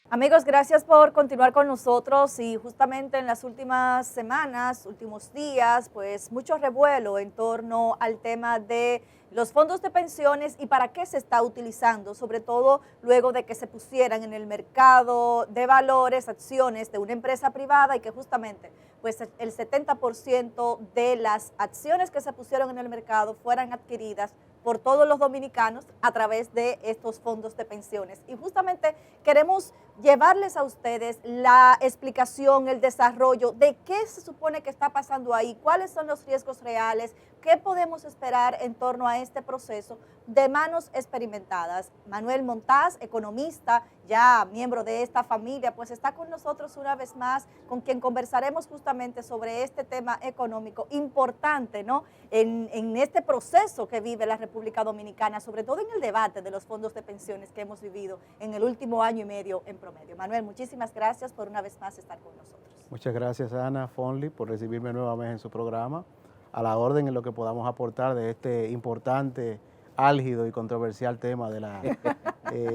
Amigos, gracias por continuar con nosotros y justamente en las últimas semanas, últimos días, pues mucho revuelo en torno al tema de los fondos de pensiones y para qué se está utilizando, sobre todo luego de que se pusieran en el mercado de valores acciones de una empresa privada y que justamente pues el 70% de las acciones que se pusieron en el mercado fueran adquiridas por todos los dominicanos a través de estos fondos de pensiones. Y justamente queremos llevarles a ustedes la explicación, el desarrollo de qué se supone que está pasando ahí, cuáles son los riesgos reales, qué podemos esperar en torno a este proceso de manos experimentadas. Manuel Montaz, economista, ya miembro de esta familia, pues está con nosotros una vez más, con quien conversaremos justamente sobre este tema económico importante, ¿no? En este proceso que vive la República Dominicana, sobre todo en el debate de los fondos de pensiones que hemos vivido en el último año y medio en promedio. Manuel, muchísimas gracias por una vez más estar con nosotros. Muchas gracias, Ana Fonli, por recibirme nuevamente en su programa, a la orden en lo que podamos aportar de este importante, álgido y controversial tema de la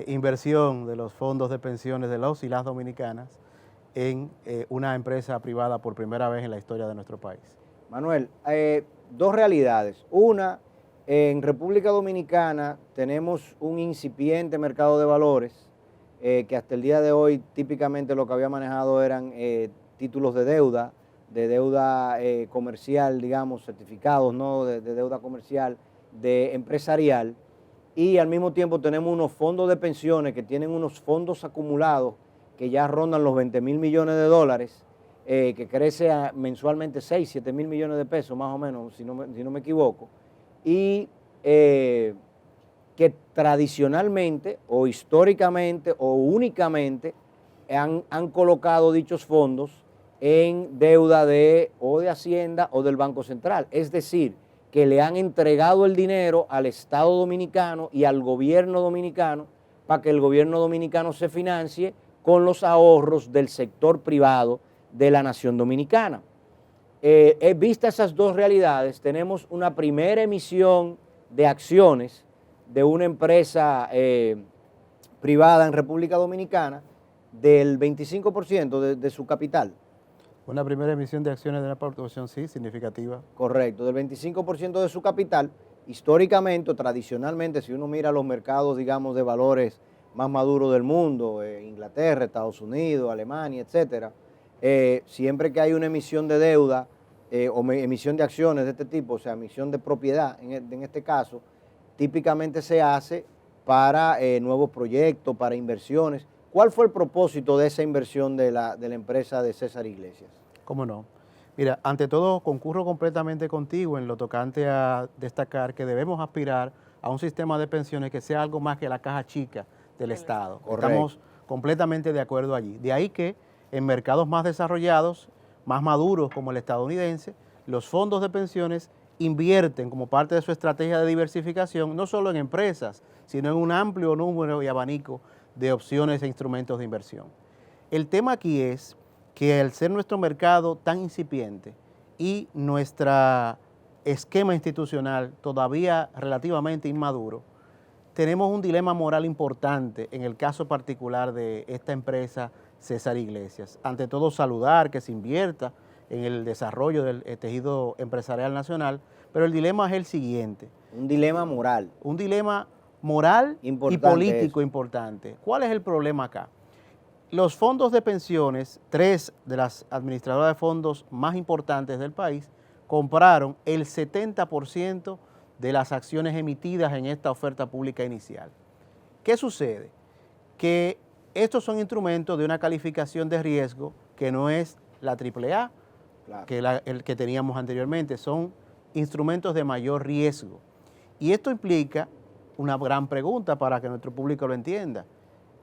inversión de los fondos de pensiones de los y las dominicanas en una empresa privada por primera vez en la historia de nuestro país. Manuel, dos realidades. Una, en República Dominicana tenemos un incipiente mercado de valores que hasta el día de hoy típicamente lo que había manejado eran títulos de deuda comercial, digamos, certificados, ¿no? de deuda comercial, de empresarial, y al mismo tiempo tenemos unos fondos de pensiones que tienen unos fondos acumulados que ya rondan los 20.000 millones de dólares, que crece mensualmente 6, 7 mil millones de pesos más o menos, si no me equivoco, y que tradicionalmente o históricamente o únicamente han colocado dichos fondos en deuda o de Hacienda o del Banco Central. Es decir, que le han entregado el dinero al Estado Dominicano y al gobierno dominicano para que el gobierno dominicano se financie con los ahorros del sector privado de la nación dominicana. Vistas esas dos realidades, tenemos una primera emisión de acciones de una empresa privada en República Dominicana del 25% de su capital. Una primera emisión de acciones de una proporción, sí, significativa. Correcto, del 25% de su capital. Históricamente o tradicionalmente, si uno mira los mercados, digamos, de valores más maduros del mundo, Inglaterra, Estados Unidos, Alemania, etcétera, siempre que hay una emisión de deuda o emisión de acciones de este tipo, o sea, emisión de propiedad, en este caso, típicamente se hace para nuevos proyectos, para inversiones. ¿Cuál fue el propósito de esa inversión de la empresa de César Iglesias? ¿Cómo no? Mira, ante todo concurro completamente contigo en lo tocante a destacar que debemos aspirar a un sistema de pensiones que sea algo más que la caja chica del Estado. Correcto. Estamos completamente de acuerdo allí. De ahí que en mercados más desarrollados, más maduros como el estadounidense, los fondos de pensiones invierten como parte de su estrategia de diversificación no solo en empresas, sino en un amplio número y abanico de opciones e instrumentos de inversión. El tema aquí es que al ser nuestro mercado tan incipiente y nuestro esquema institucional todavía relativamente inmaduro, tenemos un dilema moral importante en el caso particular de esta empresa César Iglesias. Ante todo, saludar que se invierta en el desarrollo del tejido empresarial nacional, pero el dilema es el siguiente. Un dilema moral. Un dilema moral Importante y político eso. importante. ¿Cuál es el problema acá? Los fondos de pensiones, 3 de las administradoras de fondos más importantes del país, compraron el 70% de las acciones emitidas en esta oferta pública inicial. ¿Qué sucede? Que estos son instrumentos de una calificación de riesgo que no es la AAA, Claro. que el que teníamos anteriormente, son instrumentos de mayor riesgo. Y esto implica una gran pregunta para que nuestro público lo entienda.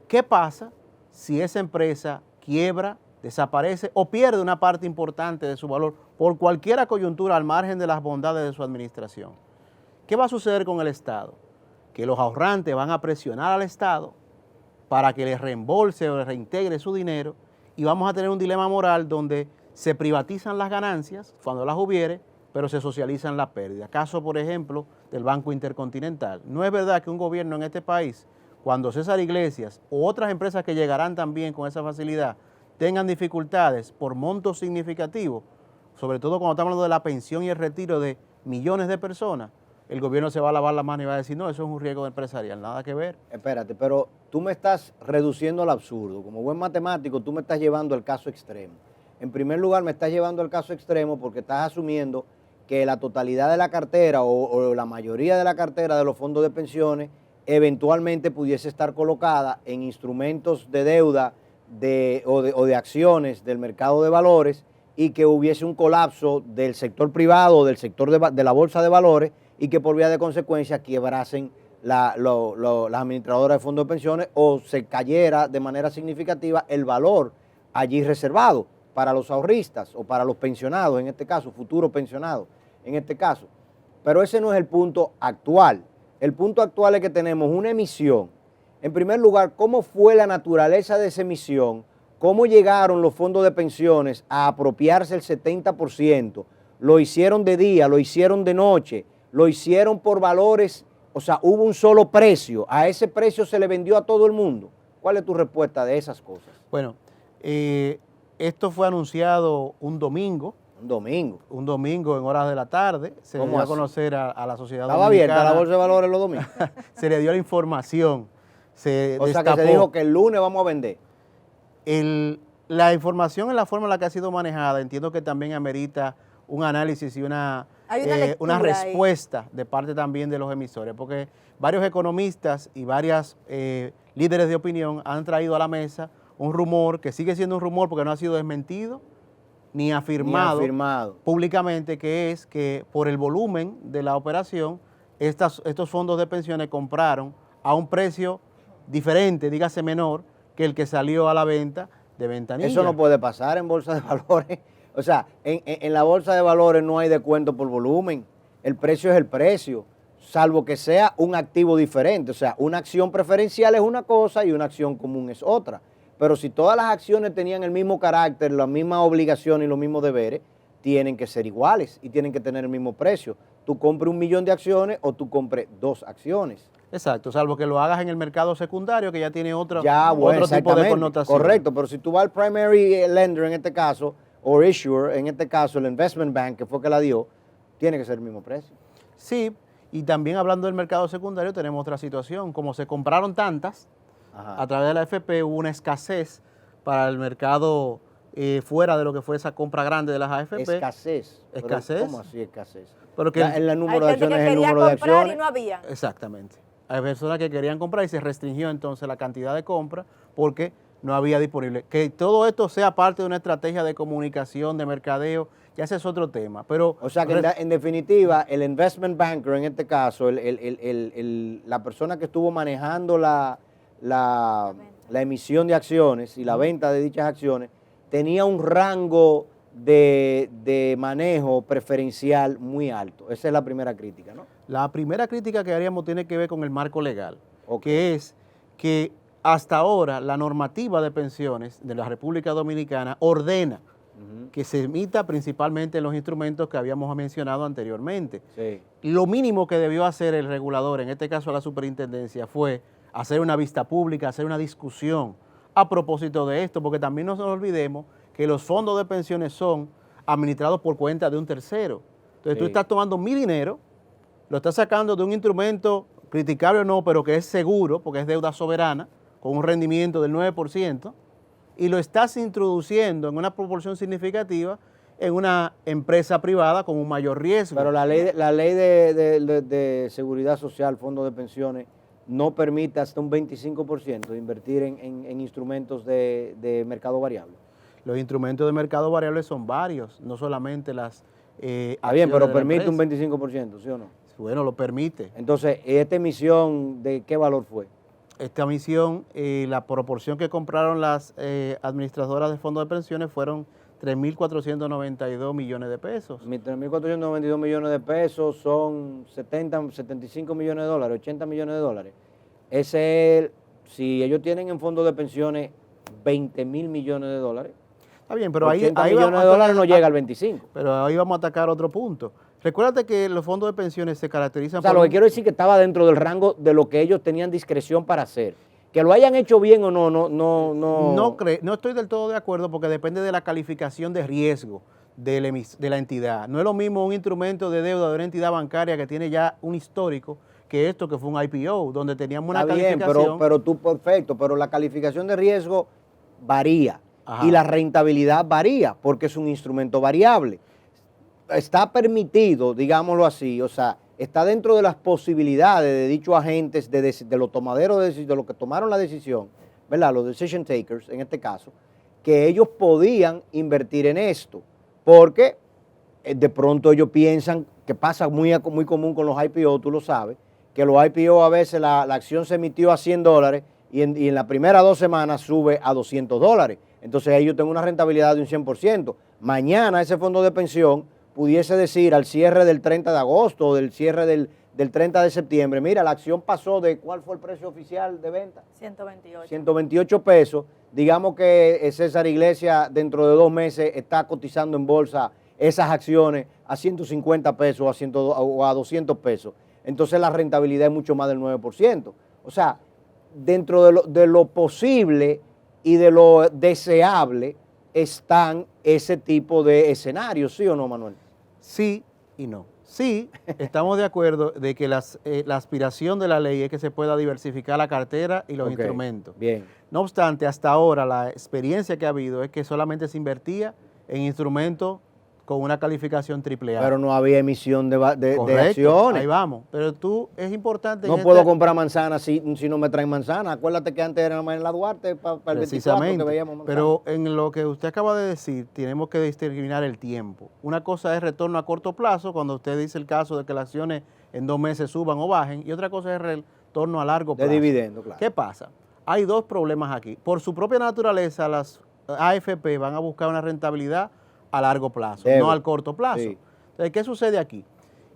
¿Qué pasa si esa empresa quiebra, desaparece o pierde una parte importante de su valor por cualquier coyuntura al margen de las bondades de su administración? ¿Qué va a suceder con el Estado? Que los ahorrantes van a presionar al Estado para que les reembolse o les reintegre su dinero y vamos a tener un dilema moral donde se privatizan las ganancias cuando las hubiere, pero se socializan las pérdidas. Caso, por ejemplo, del Banco Intercontinental. No es verdad que un gobierno en este país cuando César Iglesias u otras empresas que llegarán también con esa facilidad tengan dificultades por montos significativos, sobre todo cuando estamos hablando de la pensión y el retiro de millones de personas, el gobierno se va a lavar la mano y va a decir, no, eso es un riesgo empresarial, nada que ver. Espérate, pero tú me estás reduciendo al absurdo. Como buen matemático, tú me estás llevando al caso extremo. En primer lugar, me estás llevando al caso extremo porque estás asumiendo que la totalidad de la cartera o la mayoría de la cartera de los fondos de pensiones eventualmente pudiese estar colocada en instrumentos de deuda o de acciones del mercado de valores y que hubiese un colapso del sector privado o del sector de la bolsa de valores y que por vía de consecuencia quiebrasen las administradoras de fondos de pensiones o se cayera de manera significativa el valor allí reservado para los ahorristas o para los pensionados, en este caso, futuros pensionados, en este caso. Pero ese no es el punto actual. El punto actual es que tenemos una emisión. En primer lugar, ¿cómo fue la naturaleza de esa emisión? ¿Cómo llegaron los fondos de pensiones a apropiarse el 70%? ¿Lo hicieron de día? ¿Lo hicieron de noche? ¿Lo hicieron por valores? O sea, hubo un solo precio. ¿A ese precio se le vendió a todo el mundo? ¿Cuál es tu respuesta de esas cosas? Bueno, esto fue anunciado un domingo. Un domingo En horas de la tarde. Se le dio a así? conocer a la sociedad ¿Estaba dominicana. abierta la bolsa de valores los domingos? Se le dio la información. O sea, que se dijo que el lunes vamos a vender. La información en la forma en la que ha sido manejada, entiendo que también amerita un análisis y una respuesta de parte también de los emisores, porque varios economistas y varias líderes de opinión han traído a la mesa un rumor que sigue siendo un rumor porque no ha sido desmentido ni afirmado públicamente, que es que por el volumen de la operación, estos fondos de pensiones compraron a un precio diferente, dígase menor, que el que salió a la venta de ventanilla. Eso no puede pasar en bolsa de valores. O sea, en la bolsa de valores no hay descuento por volumen. El precio es el precio, salvo que sea un activo diferente. O sea, una acción preferencial es una cosa y una acción común es otra. Pero si todas las acciones tenían el mismo carácter, la misma obligación y los mismos deberes, tienen que ser iguales y tienen que tener el mismo precio. Tú compres 1 millón de acciones o tú compres 2 acciones. Exacto, salvo que lo hagas en el mercado secundario, que ya tiene otro tipo de connotación. Correcto, pero si tú vas al primary lender en este caso, o issuer, en este caso el investment bank, que fue que la dio, tiene que ser el mismo precio. Sí, y también hablando del mercado secundario tenemos otra situación. Como se compraron tantas, a través de la AFP hubo una escasez para el mercado fuera de lo que fue esa compra grande de las AFP. Escasez. ¿Escasez? ¿Cómo así escasez? Porque el número de hay gente acciones que es el quería número de comprar acciones. y no había. Exactamente. Hay personas que querían comprar y se restringió entonces la cantidad de compra porque no había disponible. Que todo esto sea parte de una estrategia de comunicación, de mercadeo, ya ese es otro tema. Pero, o sea que en definitiva, el investment banker en este caso, la persona que estuvo manejando la emisión de acciones y la venta de dichas acciones, tenía un rango de manejo preferencial muy alto. Esa es la primera crítica, ¿no? La primera crítica que haríamos tiene que ver con el marco legal, que es que hasta ahora la normativa de pensiones de la República Dominicana ordena que se emita principalmente en los instrumentos que habíamos mencionado anteriormente. Sí. Lo mínimo que debió hacer el regulador, en este caso la superintendencia, fue hacer una vista pública, hacer una discusión a propósito de esto, porque también no nos olvidemos que los fondos de pensiones son administrados por cuenta de un tercero. Entonces tú estás tomando mi dinero, lo estás sacando de un instrumento criticable o no, pero que es seguro, porque es deuda soberana, con un rendimiento del 9%, y lo estás introduciendo en una proporción significativa en una empresa privada con un mayor riesgo. Pero la ley de seguridad social, fondos de pensiones, no permite hasta un 25% de invertir en instrumentos de mercado variable. Los instrumentos de mercado variable son varios, no solamente las bien, pero permite un 25%, ¿sí o no? Bueno, lo permite. Entonces, ¿esta emisión de qué valor fue? Esta emisión, la proporción que compraron las administradoras de fondos de pensiones fueron 3.492 millones de pesos. 3.492 millones de pesos son 75 millones de dólares, 80 millones de dólares. Ese es, si ellos tienen en fondos de pensiones 20.000 millones de dólares, está bien, pero 80 ahí millones de dólares no llega al 25. Pero ahí vamos a atacar otro punto. Recuérdate que los fondos de pensiones se caracterizan O sea, por lo que un- quiero decir que estaba dentro del rango de lo que ellos tenían discreción para hacer. Que lo hayan hecho bien o no. No estoy del todo de acuerdo porque depende de la calificación de riesgo de la entidad. No es lo mismo un instrumento de deuda de una entidad bancaria que tiene ya un histórico que esto que fue un IPO, donde teníamos una Está bien, calificación. pero tú perfecto, pero la calificación de riesgo varía. Ajá. Y la rentabilidad varía porque es un instrumento variable. Está permitido, digámoslo así, o sea, está dentro de las posibilidades de dichos agentes, de los tomaderos de los que tomaron la decisión, ¿verdad? Los decision takers, en este caso, que ellos podían invertir en esto, porque de pronto ellos piensan, que pasa muy común con los IPO, tú lo sabes, que los IPO a veces la acción se emitió a $100 y en las primeras 2 semanas sube a $200. Entonces ellos tienen una rentabilidad de un 100%. Mañana ese fondo de pensión pudiese decir al cierre del 30 de agosto o del cierre del 30 de septiembre, mira, la acción pasó de, ¿cuál fue el precio oficial de venta? 128. 128 pesos. Digamos que César Iglesias dentro de 2 meses está cotizando en bolsa esas acciones a 150 pesos o a 200 pesos. Entonces la rentabilidad es mucho más del 9%. O sea, dentro de lo posible y de lo deseable están ese tipo de escenarios, ¿sí o no, Manuel? Sí y no. Sí, estamos de acuerdo de que la aspiración de la ley es que se pueda diversificar la cartera y los Ok, instrumentos. bien. No obstante, hasta ahora la experiencia que ha habido es que solamente se invertía en instrumentos con una calificación AAA. Pero no había emisión de Correcto, acciones. ahí vamos. Pero es importante... No en puedo este- comprar manzanas si no me traen manzanas. Acuérdate que antes era nada más en la Duarte para el 24 que Precisamente, veíamos manzanas. pero en lo que usted acaba de decir, tenemos que discriminar el tiempo. Una cosa es retorno a corto plazo, cuando usted dice el caso de que las acciones en 2 meses suban o bajen, y otra cosa es retorno a largo De plazo. dividendo, claro. ¿Qué pasa? Hay 2 problemas aquí. Por su propia naturaleza, las AFP van a buscar una rentabilidad a largo plazo, Debe. no al corto plazo. Sí. Entonces, ¿qué sucede aquí?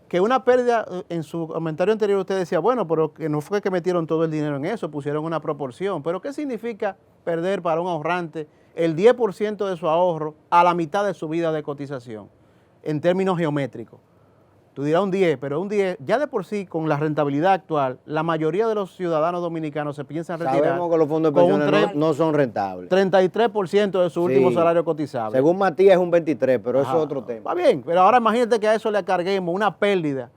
Que una pérdida, en su comentario anterior usted decía, bueno, pero que no fue que metieron todo el dinero en eso, pusieron una proporción. Pero ¿qué significa perder para un ahorrante el 10% de su ahorro a la mitad de su vida de cotización, en términos geométricos? Tú dirás un 10, pero un 10, ya de por sí, con la rentabilidad actual, la mayoría de los ciudadanos dominicanos se piensan retirar Sabemos que los fondos de con un pensiones no son rentables. 33% de su último Sí. salario cotizable. Según Matías es un 23, pero eso Ajá. es otro tema. Está bien, pero ahora imagínate que a eso le carguemos una pérdida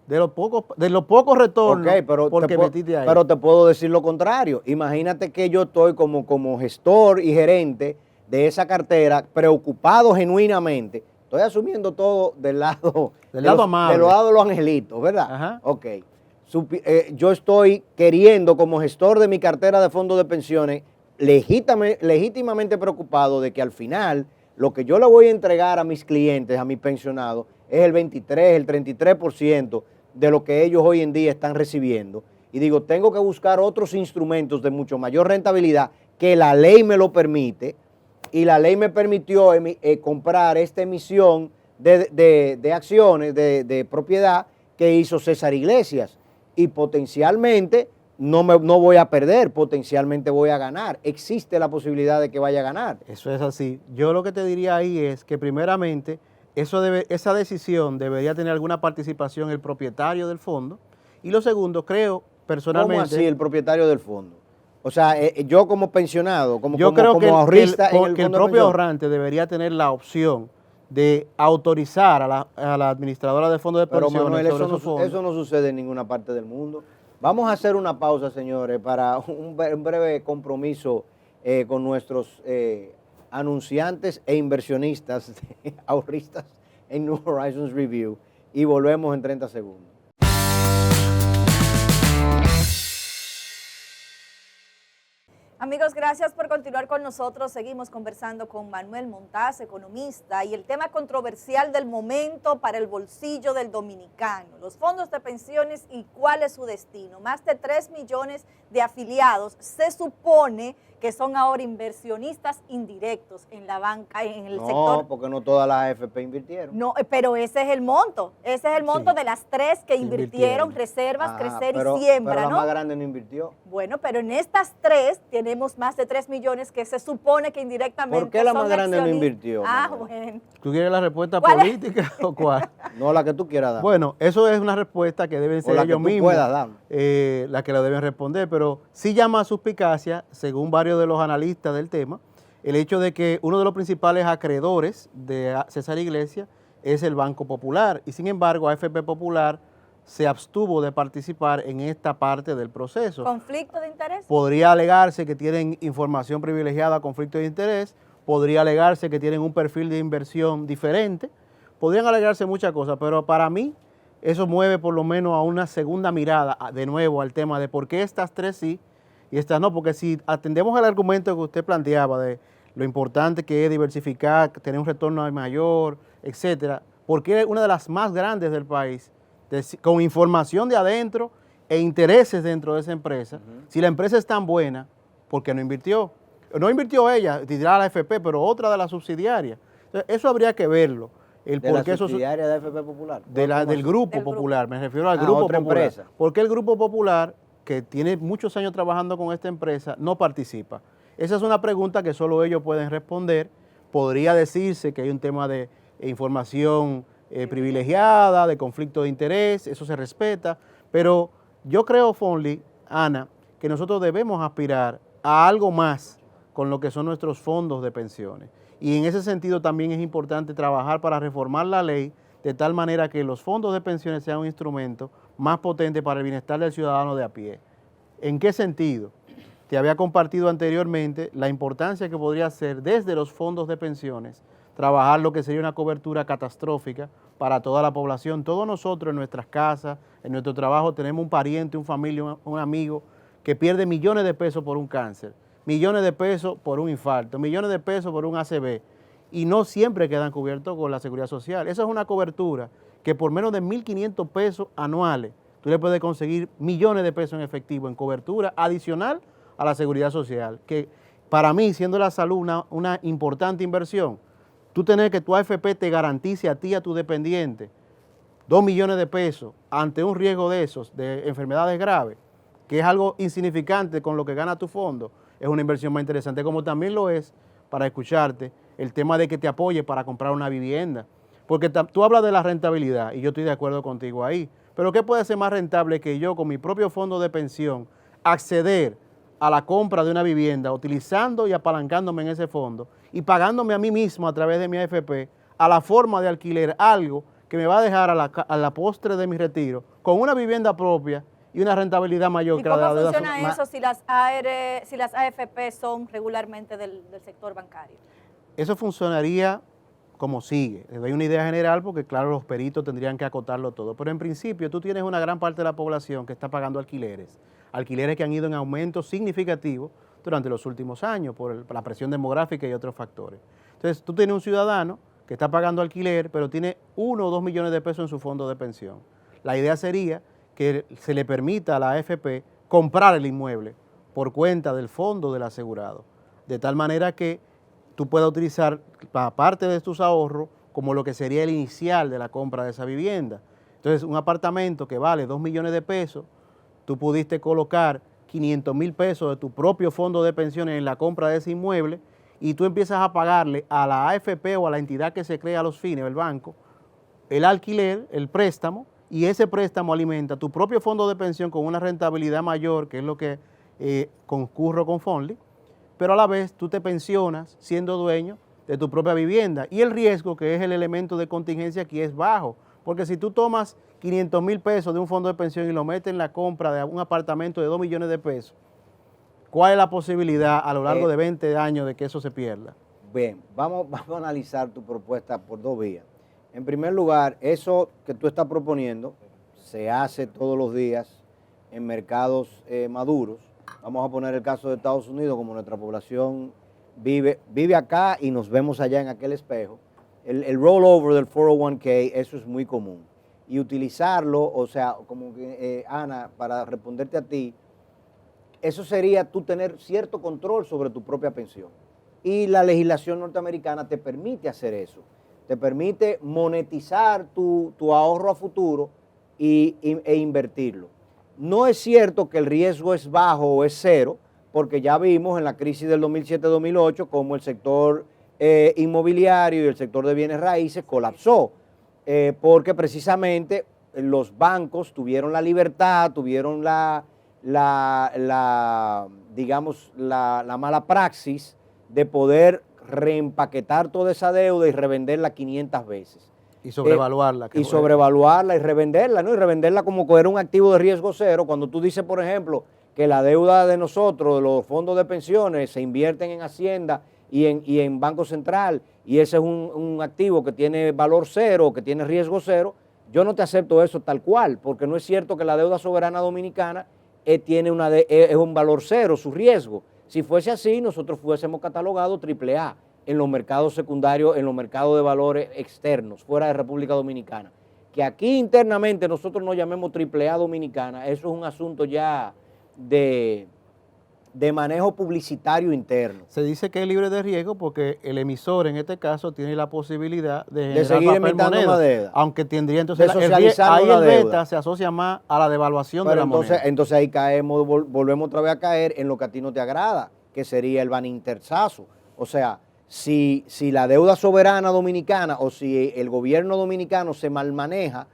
de los pocos retornos Ok, porque metiste ahí. pero te puedo decir lo contrario. Imagínate que yo estoy como gestor y gerente de esa cartera, preocupado genuinamente. Estoy asumiendo todo del lado, Del lado los, amable. del lado de los angelitos, ¿verdad? Ajá. Ok. Yo estoy queriendo, como gestor de mi cartera de fondos de pensiones, legítimamente preocupado de que al final lo que yo le voy a entregar a mis clientes, a mis pensionados, es el 23, el 33% de lo que ellos hoy en día están recibiendo. Y digo, tengo que buscar otros instrumentos de mucho mayor rentabilidad que la ley me lo permite, y la ley me permitió comprar esta emisión de acciones de propiedad que hizo César Iglesias, y potencialmente no voy a perder, potencialmente voy a ganar. Existe la posibilidad de que vaya a ganar. Eso es así. Yo lo que te diría ahí es que primeramente esa decisión debería tener alguna participación el propietario del fondo, y lo segundo, creo personalmente... ¿Cómo así el propietario del fondo? O sea, yo como pensionado, Yo creo que ahorrista en el que el fondo de propio pensión. ahorrante debería tener la opción de autorizar a la administradora de fondos de Pero pensiones Manuel, sobre su fondo. eso no sucede en ninguna parte del mundo. Vamos a hacer una pausa, señores, para un breve compromiso con nuestros anunciantes e inversionistas, ahorristas en New Horizons Review, y volvemos en 30 segundos. Amigos, gracias por continuar con nosotros. Seguimos conversando con Manuel Montaz, economista, y el tema controversial del momento para el bolsillo del dominicano, los fondos de pensiones y cuál es su destino. Más de 3 millones de afiliados se supone que son ahora inversionistas indirectos en la banca, en el sector. No, porque no todas las AFP invirtieron. No, pero ese es el monto. Ese es el monto Sí. de las 3 que invirtieron, Reservas, Ajá, Crecer pero y Siembra, la ¿no? más grande no invirtió. Bueno, pero en estas 3 tenemos tenemos más de 3 millones que se supone que indirectamente ¿Por qué la son más grande no accionistas. invirtió, Ah, Manuel? bueno. ¿Tú quieres la respuesta ¿Cuál es? política o cuál? No la que tú quieras dar. Bueno, eso es una respuesta que deben O ser la que ellos tú mismos puedas dar. la que la deben responder, pero sí llama a suspicacia, según varios de los analistas del tema, el hecho de que uno de los principales acreedores de César Iglesias es el Banco Popular, y sin embargo AFP Popular se abstuvo de participar en esta parte del proceso. ¿Conflicto de interés? Podría alegarse que tienen información privilegiada, conflicto de interés, podría alegarse que tienen un perfil de inversión diferente, podrían alegarse muchas cosas, pero para mí eso mueve por lo menos a una segunda mirada, de nuevo, al tema de por qué estas tres sí y estas no, porque si atendemos al argumento que usted planteaba de lo importante que es diversificar, tener un retorno mayor, etcétera, porque es una de las más grandes del país, con información de adentro e intereses dentro de esa empresa. Si la empresa es tan buena, ¿por qué no invirtió? No invirtió ella, dirá la AFP, pero otra de las subsidiarias. Entonces, eso habría que verlo. El ¿De por la qué subsidiaria de AFP Popular? del Grupo Del Popular, me refiero al Ah, Grupo otra Popular. empresa. ¿Por qué el Grupo Popular, que tiene muchos años trabajando con esta empresa, no participa? Esa es una pregunta que solo ellos pueden responder. Podría decirse que hay un tema de información privilegiada, de conflicto de interés, eso se respeta, pero yo creo, Fonly, Ana, que nosotros debemos aspirar a algo más con lo que son nuestros fondos de pensiones. Y en ese sentido también es importante trabajar para reformar la ley de tal manera que los fondos de pensiones sean un instrumento más potente para el bienestar del ciudadano de a pie. ¿En qué sentido? Te había compartido anteriormente la importancia que podría ser desde los fondos de pensiones trabajar lo que sería una cobertura catastrófica para toda la población. Todos nosotros en nuestras casas, en nuestro trabajo, tenemos un pariente, un familia, un amigo que pierde millones de pesos por un cáncer, millones de pesos por un infarto, millones de pesos por un ACV, y no siempre quedan cubiertos con la seguridad social. Esa es una cobertura que por menos de 1.500 pesos anuales, tú le puedes conseguir millones de pesos en efectivo en cobertura adicional a la seguridad social, que para mí, siendo la salud una importante inversión, tú tener que tu AFP te garantice a ti y a tu dependiente 2 millones de pesos ante un riesgo de esos, de enfermedades graves, que es algo insignificante con lo que gana tu fondo, es una inversión más interesante, como también lo es, para escucharte, el tema de que te apoye para comprar una vivienda. Porque tú hablas de la rentabilidad, y yo estoy de acuerdo contigo ahí, pero ¿qué puede ser más rentable que yo, con mi propio fondo de pensión, acceder a la compra de una vivienda, utilizando y apalancándome en ese fondo y pagándome a mí mismo a través de mi AFP a la forma de alquiler algo que me va a dejar a la postre de mi retiro con una vivienda propia y una rentabilidad mayor ¿Y que la de cómo la deuda funciona eso si las AFP son regularmente del sector bancario? Eso funcionaría como sigue. Les doy una idea general porque, claro, los peritos tendrían que acotarlo todo. Pero en principio tú tienes una gran parte de la población que está pagando alquileres. Alquileres que han ido en aumento significativo durante los últimos años por la presión demográfica y otros factores. Entonces tú tienes un ciudadano que está pagando alquiler, pero tiene 1 o 2 millones de pesos en su fondo de pensión. La idea sería que se le permita a la AFP comprar el inmueble por cuenta del fondo del asegurado, de tal manera que tú puedas utilizar parte de tus ahorros como lo que sería el inicial de la compra de esa vivienda. Entonces, un apartamento que vale 2 millones de pesos, tú pudiste colocar 500,000 pesos de tu propio fondo de pensiones en la compra de ese inmueble y tú empiezas a pagarle a la AFP o a la entidad que se crea a los fines, el banco, el alquiler, el préstamo, y ese préstamo alimenta tu propio fondo de pensión con una rentabilidad mayor, que es lo que concurro con Fonly, pero a la vez tú te pensionas siendo dueño de tu propia vivienda. Y el riesgo, que es el elemento de contingencia aquí, es bajo, porque si tú tomas 500,000 pesos de un fondo de pensión y lo metes en la compra de un apartamento de 2 millones de pesos, ¿cuál es la posibilidad a lo largo de 20 años de que eso se pierda? Bien, vamos a analizar tu propuesta por 2 vías. En primer lugar, eso que tú estás proponiendo se hace todos los días en mercados maduros. Vamos a poner el caso de Estados Unidos, como nuestra población vive acá y nos vemos allá en aquel espejo. El rollover del 401k, eso es muy común. Y utilizarlo, o sea, como que, Ana, para responderte a ti, eso sería tú tener cierto control sobre tu propia pensión. Y la legislación norteamericana te permite hacer eso. Te permite monetizar tu ahorro a futuro e invertirlo. No es cierto que el riesgo es bajo o es cero, porque ya vimos en la crisis del 2007-2008 cómo el sector inmobiliario y el sector de bienes raíces colapsó, porque precisamente los bancos tuvieron la libertad, tuvieron digamos, la mala praxis de poder reempaquetar toda esa deuda y revenderla 500 veces. Y sobrevaluarla. Y sobrevaluarla y revenderla, ¿no? Y revenderla como que era un activo de riesgo cero. Cuando tú dices, por ejemplo, que la deuda de nosotros, de los fondos de pensiones, se invierten en Hacienda y en Banco Central, y ese es un activo que tiene valor cero, que tiene riesgo cero, yo no te acepto eso tal cual, porque no es cierto que la deuda soberana dominicana tiene es un valor cero, su riesgo. Si fuese así, nosotros fuésemos catalogados AAA en los mercados secundarios, en los mercados de valores externos, fuera de República Dominicana. Que aquí internamente nosotros nos llamemos AAA Dominicana, eso es un asunto ya de manejo publicitario interno. Se dice que es libre de riesgo porque el emisor en este caso tiene la posibilidad de seguir emitiendo moneda, aunque tendría entonces ahí el beta se asocia más a la devaluación de la moneda. Entonces ahí caemos, volvemos otra vez a caer en lo que a ti no te agrada, que sería el baninterzazo. O sea, si la deuda soberana dominicana o si el gobierno dominicano se malmaneja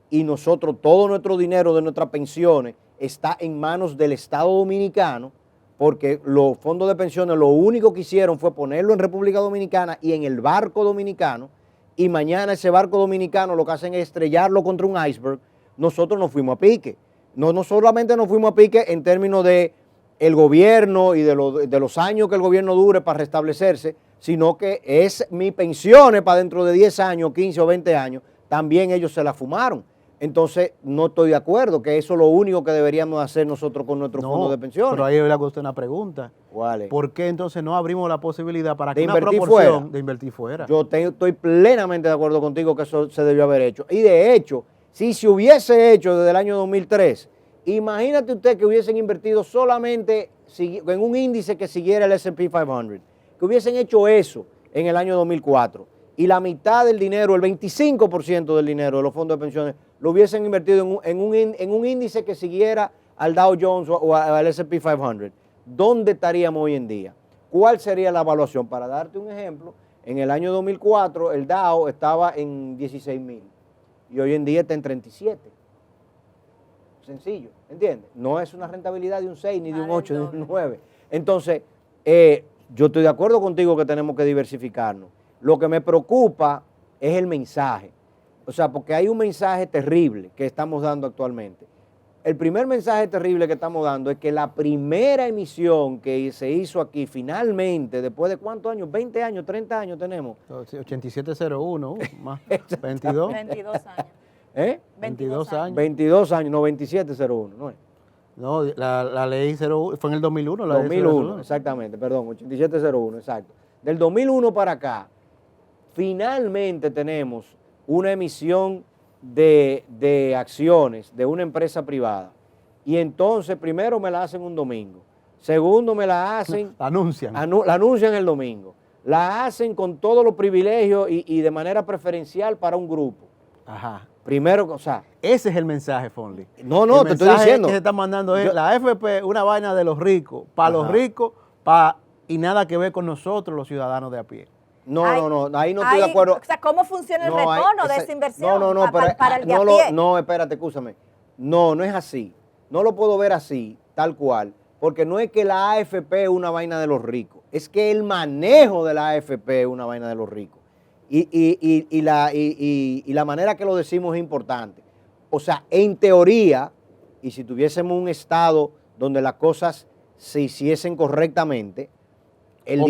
y nosotros, todo nuestro dinero de nuestras pensiones está en manos del Estado dominicano, porque los fondos de pensiones lo único que hicieron fue ponerlo en República Dominicana y en el barco dominicano, y mañana ese barco dominicano lo que hacen es estrellarlo contra un iceberg, nosotros nos fuimos a pique. No solamente nos fuimos a pique en términos de el gobierno y de los años que el gobierno dure para restablecerse, sino que es mi pensiones para dentro de 10 años, 15 o 20 años, también ellos se la fumaron. Entonces, no estoy de acuerdo, que eso es lo único que deberíamos hacer nosotros con nuestros fondos de pensiones. Pero ahí le hago usted una pregunta. ¿Cuál es? ¿Por qué entonces no abrimos la posibilidad para que de una invertir proporción fuera? De invertir fuera. Yo estoy plenamente de acuerdo contigo que eso se debió haber hecho. Y de hecho, si se hubiese hecho desde el año 2003, imagínate usted que hubiesen invertido solamente en un índice que siguiera el S&P 500, que hubiesen hecho eso en el año 2004, y la mitad del dinero, el 25% del dinero de los fondos de pensiones, lo hubiesen invertido en un índice que siguiera al Dow Jones o al S&P 500. ¿Dónde estaríamos hoy en día? ¿Cuál sería la evaluación? Para darte un ejemplo, en el año 2004 el Dow estaba en 16,000 y hoy en día está en 37. Sencillo, ¿entiendes? No es una rentabilidad de un 6, ni de un 8, ni de un 9. Entonces, yo estoy de acuerdo contigo que tenemos que diversificarnos. Lo que me preocupa es el mensaje. O sea, porque hay un mensaje terrible que estamos dando actualmente. El primer mensaje terrible que estamos dando es que la primera emisión que se hizo aquí finalmente, después de ¿cuántos años? 20 años, 30 años tenemos. 8701, más 22. 22 años. 22 años. 22 años, no, 2701, ¿no es? No, la ley 01 fue en el 2001. La 2001, exactamente, perdón, 8701, exacto. Del 2001 para acá, finalmente tenemos una emisión de acciones de una empresa privada. Y entonces, primero me la hacen un domingo. Segundo, me la hacen... La anuncian. La anuncian el domingo. La hacen con todos los privilegios y de manera preferencial para un grupo. Ajá. Primero, o sea... Ese es el mensaje, Fonli. No, te estoy diciendo. Que se está mandando es la AFP, una vaina de los ricos, para los ricos, y nada que ver con nosotros, los ciudadanos de a pie. No, ahí no estoy de acuerdo. O sea, ¿cómo funciona el retorno de esa inversión para el de a pie? No, espérate, escúchame. No es así. No lo puedo ver así, tal cual, porque no es que la AFP es una vaina de los ricos, es que el manejo de la AFP es una vaina de los ricos. Y la manera que lo decimos es importante. O sea, en teoría, y si tuviésemos un estado donde las cosas se hiciesen correctamente, el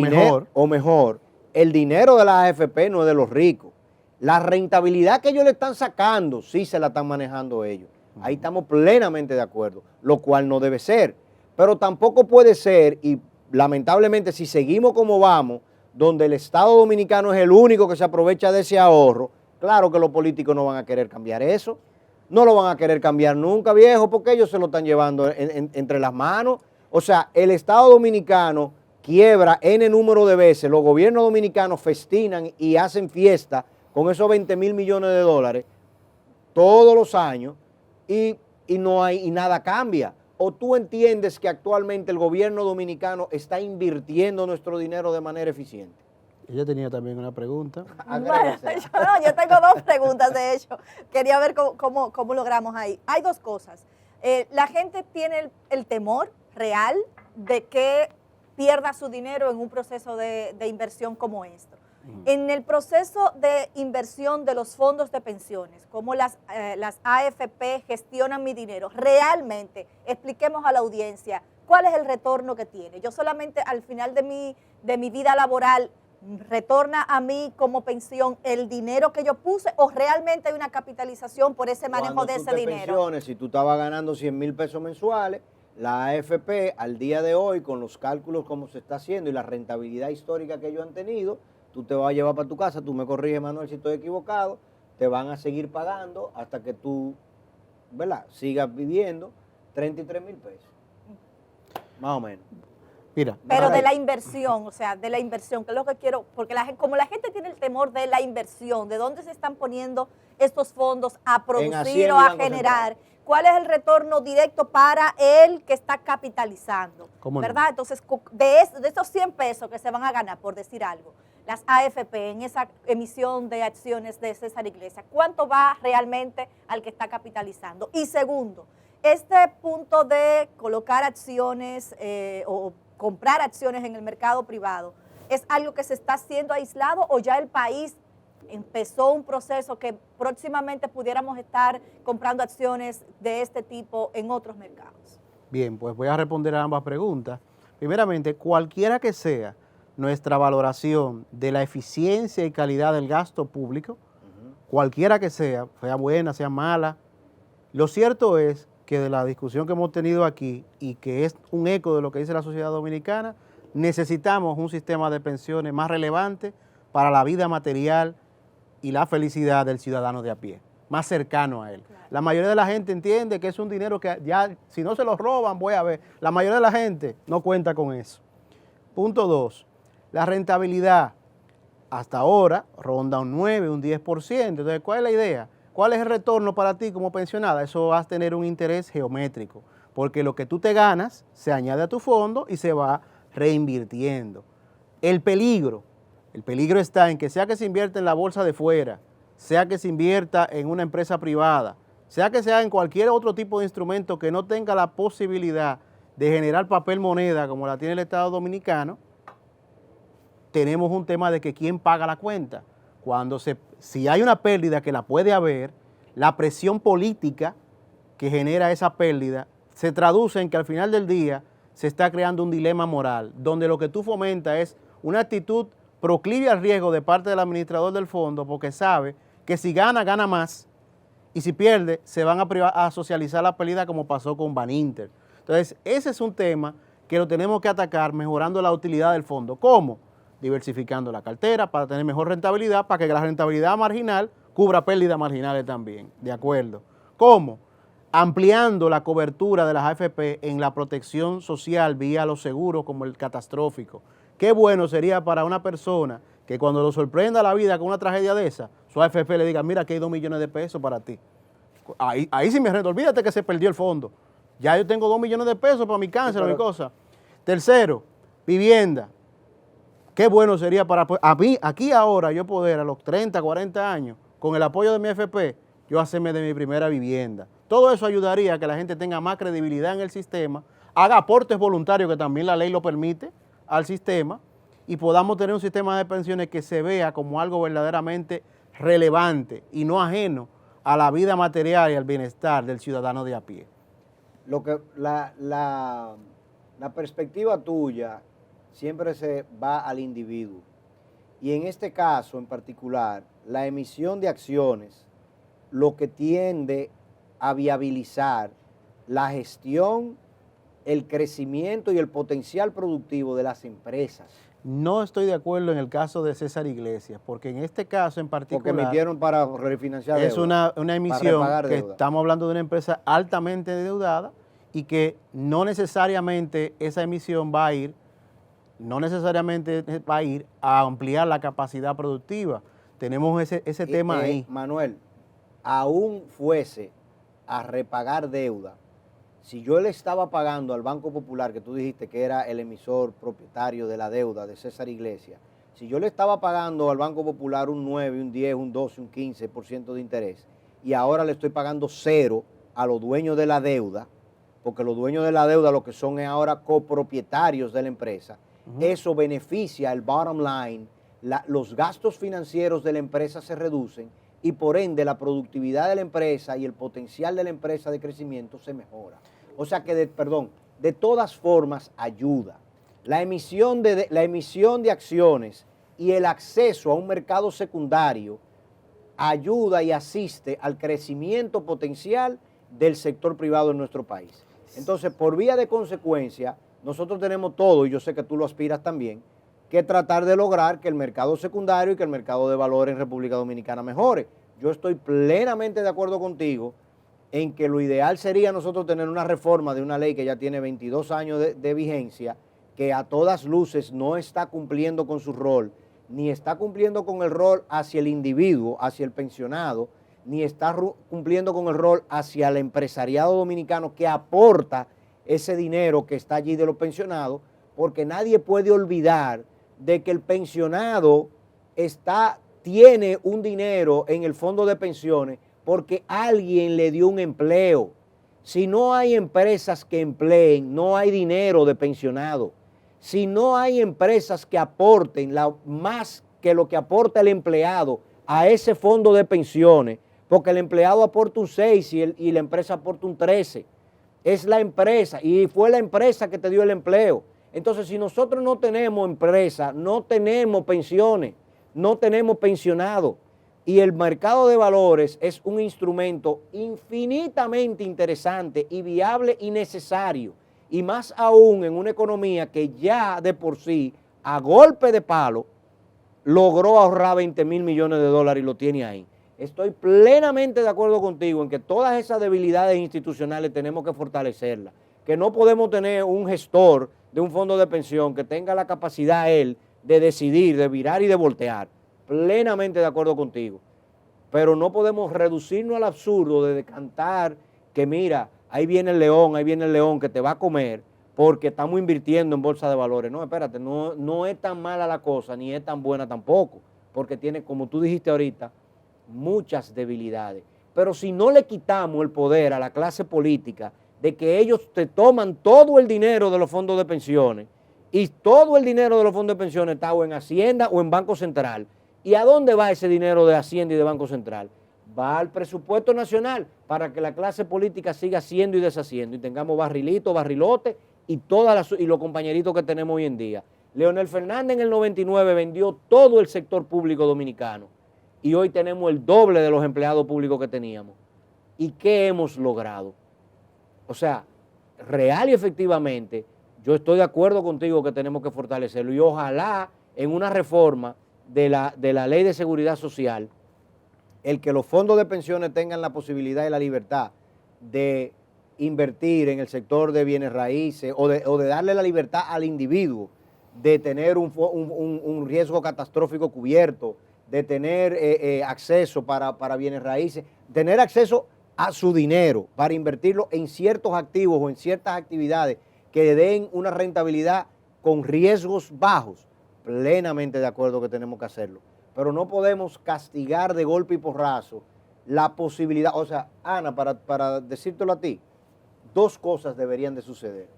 dinero de la AFP no es de los ricos. La rentabilidad que ellos le están sacando, sí se la están manejando ellos. Ahí estamos plenamente de acuerdo, lo cual no debe ser. Pero tampoco puede ser, y lamentablemente si seguimos como vamos, donde el Estado Dominicano es el único que se aprovecha de ese ahorro, claro que los políticos no van a querer cambiar eso. No lo van a querer cambiar nunca, viejo, porque ellos se lo están llevando entre las manos. O sea, el Estado Dominicano quiebra N número de veces, los gobiernos dominicanos festinan y hacen fiesta con esos 20,000 millones de dólares todos los años y nada cambia. ¿O tú entiendes que actualmente el gobierno dominicano está invirtiendo nuestro dinero de manera eficiente? Ella tenía también una pregunta. Bueno, yo tengo dos preguntas, de hecho. Quería ver cómo logramos ahí. Hay dos cosas. La gente tiene el temor real de que pierda su dinero en un proceso de inversión como esto. En el proceso de inversión de los fondos de pensiones, cómo las AFP gestionan mi dinero, realmente expliquemos a la audiencia cuál es el retorno que tiene. Yo solamente al final de mi vida laboral retorna a mí como pensión el dinero que yo puse o realmente hay una capitalización por ese manejo de ese dinero. Si tú estabas ganando 100,000 pesos mensuales, la AFP al día de hoy, con los cálculos como se está haciendo y la rentabilidad histórica que ellos han tenido, tú te vas a llevar para tu casa, tú me corriges, Manuel, si estoy equivocado, te van a seguir pagando hasta que tú, ¿verdad?, sigas viviendo 33,000 pesos. Más o menos. Mira. Pero de la inversión, o sea, de la inversión, que es lo que quiero, porque como la gente tiene el temor de la inversión, de dónde se están poniendo estos fondos a producir o a generar, ¿cuál es el retorno directo para el que está capitalizando? ¿Verdad? No? Entonces, de esos 100 pesos que se van a ganar, por decir algo, las AFP en esa emisión de acciones de César Iglesias, ¿cuánto va realmente al que está capitalizando? Y segundo, este punto de colocar acciones o comprar acciones en el mercado privado, ¿es algo que se está haciendo aislado o ya el país empezó un proceso que próximamente pudiéramos estar comprando acciones de este tipo en otros mercados? Bien, pues voy a responder a ambas preguntas. Primeramente, cualquiera que sea nuestra valoración de la eficiencia y calidad del gasto público, cualquiera que sea buena, sea mala, lo cierto es que de la discusión que hemos tenido aquí y que es un eco de lo que dice la sociedad dominicana, necesitamos un sistema de pensiones más relevante para la vida material y la felicidad del ciudadano de a pie, más cercano a él. Claro. La mayoría de la gente entiende que es un dinero que ya, si no se lo roban, voy a ver. La mayoría de la gente no cuenta con eso. Punto 2, la rentabilidad hasta ahora ronda un 9, un 10%. Entonces, ¿cuál es la idea? ¿Cuál es el retorno para ti como pensionada? Eso va a tener un interés geométrico, porque lo que tú te ganas se añade a tu fondo y se va reinvirtiendo. El peligro está en que sea que se invierta en la bolsa de fuera, sea que se invierta en una empresa privada, sea que sea en cualquier otro tipo de instrumento que no tenga la posibilidad de generar papel moneda como la tiene el Estado Dominicano, tenemos un tema de que quién paga la cuenta. Si hay una pérdida, que la puede haber, la presión política que genera esa pérdida se traduce en que al final del día se está creando un dilema moral, donde lo que tú fomentas es una actitud proclive al riesgo de parte del administrador del fondo, porque sabe que si gana, gana más, y si pierde, se van a socializar la pérdida como pasó con Baninter. Entonces, ese es un tema que lo tenemos que atacar mejorando la utilidad del fondo. ¿Cómo? Diversificando la cartera para tener mejor rentabilidad, para que la rentabilidad marginal cubra pérdidas marginales también, ¿de acuerdo? ¿Cómo? Ampliando la cobertura de las AFP en la protección social vía los seguros como el catastrófico. Qué bueno sería para una persona que cuando lo sorprenda la vida con una tragedia de esa, su AFP le diga, mira, aquí hay 2 millones de pesos para ti. Ahí sí me rento, olvídate que se perdió el fondo. Ya yo tengo 2 millones de pesos para mi cáncer o mi cosa. Tercero, vivienda. Qué bueno sería para a mí, aquí ahora, yo poder a los 30, 40 años, con el apoyo de mi AFP, yo hacerme de mi primera vivienda. Todo eso ayudaría a que la gente tenga más credibilidad en el sistema, haga aportes voluntarios, que también la ley lo permite, al sistema, y podamos tener un sistema de pensiones que se vea como algo verdaderamente relevante y no ajeno a la vida material y al bienestar del ciudadano de a pie. La perspectiva tuya siempre se va al individuo. Y en este caso en particular, la emisión de acciones lo que tiende a viabilizar la gestión, el crecimiento y el potencial productivo de las empresas. No estoy de acuerdo en el caso de César Iglesias, porque en este caso en particular... Porque emitieron para refinanciar deuda. Es una emisión que estamos hablando de una empresa altamente endeudada y que no necesariamente esa emisión va a ir a ampliar la capacidad productiva. Tenemos ese tema ahí. Manuel, aún fuese a repagar deuda, si yo le estaba pagando al Banco Popular, que tú dijiste que era el emisor propietario de la deuda de César Iglesias, si yo le estaba pagando al Banco Popular un 9, un 10, un 12, un 15% de interés, y ahora le estoy pagando cero a los dueños de la deuda, porque los dueños de la deuda lo que son es ahora copropietarios de la empresa, eso beneficia el bottom line, los gastos financieros de la empresa se reducen y por ende la productividad de la empresa y el potencial de la empresa de crecimiento se mejora. O sea que, de todas formas ayuda. La emisión de acciones y el acceso a un mercado secundario ayuda y asiste al crecimiento potencial del sector privado en nuestro país. Entonces, por vía de consecuencia, nosotros tenemos todo, y yo sé que tú lo aspiras también, que tratar de lograr que el mercado secundario y que el mercado de valores en República Dominicana mejore. Yo estoy plenamente de acuerdo contigo en que lo ideal sería nosotros tener una reforma de una ley que ya tiene 22 años de vigencia, que a todas luces no está cumpliendo con su rol, ni está cumpliendo con el rol hacia el individuo, hacia el pensionado, ni está cumpliendo con el rol hacia el empresariado dominicano que aporta ese dinero que está allí de los pensionados, porque nadie puede olvidar de que el pensionado tiene un dinero en el fondo de pensiones porque alguien le dio un empleo. Si no hay empresas que empleen, no hay dinero de pensionado. Si no hay empresas que aporten más que lo que aporta el empleado a ese fondo de pensiones, porque el empleado aporta un 6 y la empresa aporta un 13, es la empresa y fue la empresa que te dio el empleo. Entonces, si nosotros no tenemos empresa, no tenemos pensiones, no tenemos pensionados, y el mercado de valores es un instrumento infinitamente interesante y viable y necesario, y más aún en una economía que ya de por sí, a golpe de palo, logró ahorrar 20 mil millones de dólares y lo tiene ahí. Estoy plenamente de acuerdo contigo en que todas esas debilidades institucionales tenemos que fortalecerlas, que no podemos tener un gestor de un fondo de pensión que tenga la capacidad él de decidir, de virar y de voltear. Plenamente de acuerdo contigo. Pero no podemos reducirnos al absurdo de decantar que mira, ahí viene el león que te va a comer porque estamos invirtiendo en bolsa de valores. No, espérate, no es tan mala la cosa, ni es tan buena tampoco, porque tiene, como tú dijiste ahorita, muchas debilidades. Pero si no le quitamos el poder a la clase política de que ellos te toman todo el dinero de los fondos de pensiones y todo el dinero de los fondos de pensiones está o en Hacienda o en Banco Central. ¿Y a dónde va ese dinero de Hacienda y de Banco Central? Va al presupuesto nacional para que la clase política siga haciendo y deshaciendo y tengamos barrilitos, barrilotes y los compañeritos que tenemos hoy en día. Leonel Fernández en el 99 vendió todo el sector público dominicano y hoy tenemos el doble de los empleados públicos que teníamos. ¿Y qué hemos logrado? O sea, real y efectivamente, yo estoy de acuerdo contigo que tenemos que fortalecerlo y ojalá en una reforma de la Ley de Seguridad Social, el que los fondos de pensiones tengan la posibilidad y la libertad de invertir en el sector de bienes raíces o de darle la libertad al individuo de tener un riesgo catastrófico cubierto, de tener acceso para bienes raíces, tener acceso a su dinero para invertirlo en ciertos activos o en ciertas actividades que den una rentabilidad con riesgos bajos. Plenamente de acuerdo que tenemos que hacerlo, pero no podemos castigar de golpe y porrazo la posibilidad. O sea, Ana, para decírtelo a ti, dos cosas deberían de suceder.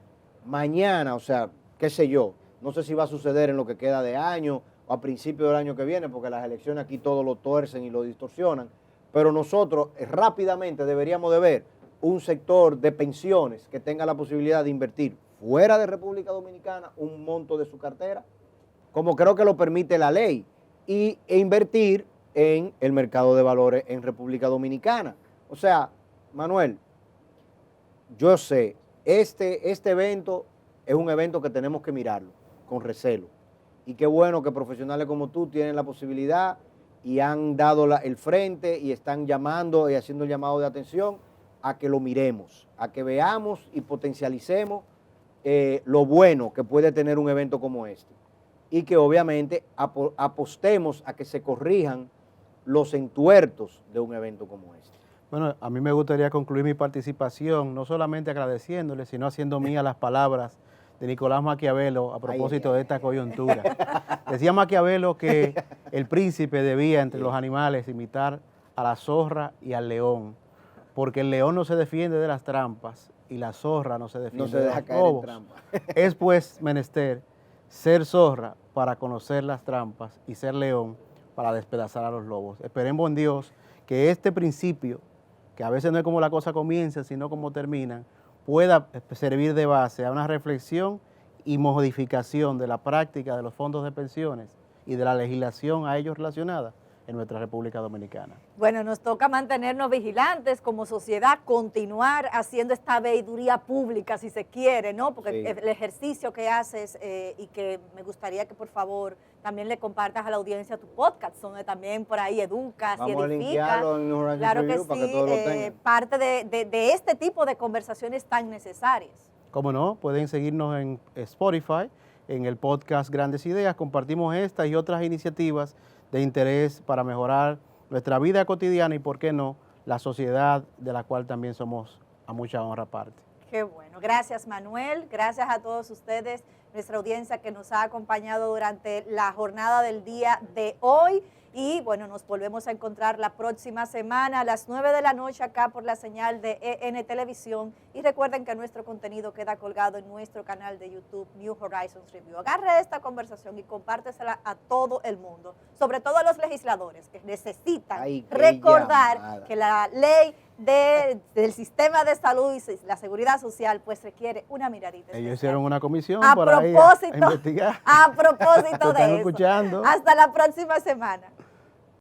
Mañana, o sea, qué sé yo, no sé si va a suceder en lo que queda de año o a principio del año que viene, porque las elecciones aquí todo lo tuercen y lo distorsionan, pero nosotros rápidamente deberíamos de ver un sector de pensiones que tenga la posibilidad de invertir fuera de República Dominicana un monto de su cartera, como creo que lo permite la ley, e invertir en el mercado de valores en República Dominicana. O sea, Manuel, yo sé, este evento es un evento que tenemos que mirarlo con recelo. Y qué bueno que profesionales como tú tienen la posibilidad y han dado el frente y están llamando y haciendo el llamado de atención a que lo miremos, a que veamos y potencialicemos lo bueno que puede tener un evento como este. Y que obviamente apostemos a que se corrijan los entuertos de un evento como este. Bueno, a mí me gustaría concluir mi participación no solamente agradeciéndole, sino haciendo mías las palabras de Nicolás Maquiavelo a propósito de esta coyuntura. Decía Maquiavelo que el príncipe debía entre los animales imitar a la zorra y al león, porque el león no se defiende de las trampas y la zorra no se defiende No se de deja los caer en lobos. trampa. Es pues menester ser zorra para conocer las trampas y ser león para despedazar a los lobos. Esperemos en Dios que este principio, que a veces no es como la cosa comienza, sino como termina, pueda servir de base a una reflexión y modificación de la práctica de los fondos de pensiones y de la legislación a ellos relacionada en nuestra República Dominicana. Bueno, nos toca mantenernos vigilantes como sociedad, continuar haciendo esta veeduría pública, si se quiere, ¿no? Porque Sí. el ejercicio que haces y que me gustaría que por favor también le compartas a la audiencia tu podcast, donde también por ahí educas y Vamos a edificas. linkearlo en Horizon Claro que Review para que sí, todos lo tengan. parte de este tipo de conversaciones tan necesarias. Como no, pueden seguirnos en Spotify, en el podcast Grandes Ideas. Compartimos estas y otras iniciativas de interés para mejorar nuestra vida cotidiana y, por qué no, la sociedad de la cual también somos a mucha honra parte. Qué bueno. Gracias, Manuel. Gracias a todos ustedes, nuestra audiencia que nos ha acompañado durante la jornada del día de hoy. Y bueno, nos volvemos a encontrar la próxima semana a las 9 de la noche acá por la señal de EN Televisión. Y recuerden que nuestro contenido queda colgado en nuestro canal de YouTube New Horizons Review. Agarre esta conversación y compártesela a todo el mundo, sobre todo a los legisladores que necesitan Ay, qué recordar llamada. que la ley del sistema de salud y la seguridad social pues requiere una miradita Ellos especial. hicieron una comisión A para ir a propósito, investigar. a propósito Te están de eso. escuchando. Hasta la próxima semana.